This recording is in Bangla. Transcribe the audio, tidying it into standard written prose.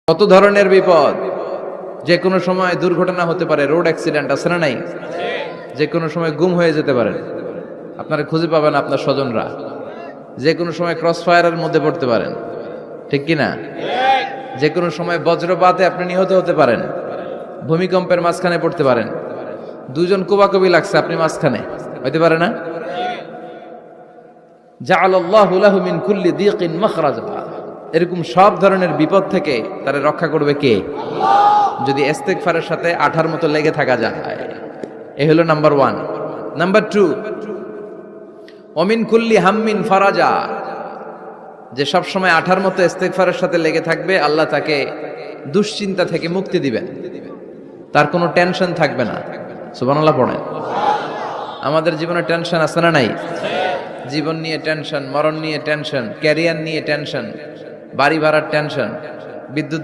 কত ধরনের বিপদ, যে কোনো সময় দুর্ঘটনা হতে পারে, রোড অ্যাক্সিডেন্ট আছে না নাই? যে কোনো সময় গুম হয়ে যেতে পারেন, আপনারা খুঁজে পাবেন আপনার স্বজনরা। যে কোনো সময় ক্রস ফায়ারের মধ্যে পড়তে পারেন, ঠিক কি না? যে কোনো সময় বজ্রপাতে আপনি নিহত হতে পারেন, ভূমিকম্পের মাঝখানে পড়তে পারেন, দুজন কোবাকবি লাগছে, আপনি মাঝখানে হইতে পারে না? জাআলাল্লাহু লাহু মিন কুল্লি দীকিন মাখরাজা, এরকম সব ধরনের বিপদ থেকে তারে রক্ষা করবে কে? যদি ইস্তেগফারের সাথে আঠার মতো লেগে থাকা যায়। এই হলো নাম্বার 1। নাম্বার 2, ওমিন কুল্লি হাম্মিন ফারাজা, যে সব সময় আঠার মতো ইস্তেগফারের সাথে লেগে থাকবে, আল্লাহ তাকে দুশ্চিন্তা থেকে মুক্তি দিবেন, তার কোনো টেনশন থাকবে না। সুবহানাল্লাহ পড়েন। আমাদের জীবনে টেনশন আছে না নাই? জীবন নিয়ে টেনশন, মরণ নিয়ে টেনশন, ক্যারিয়ার নিয়ে টেনশন, বাড়ি ভাড়ার টেনশন, বিদ্যুৎ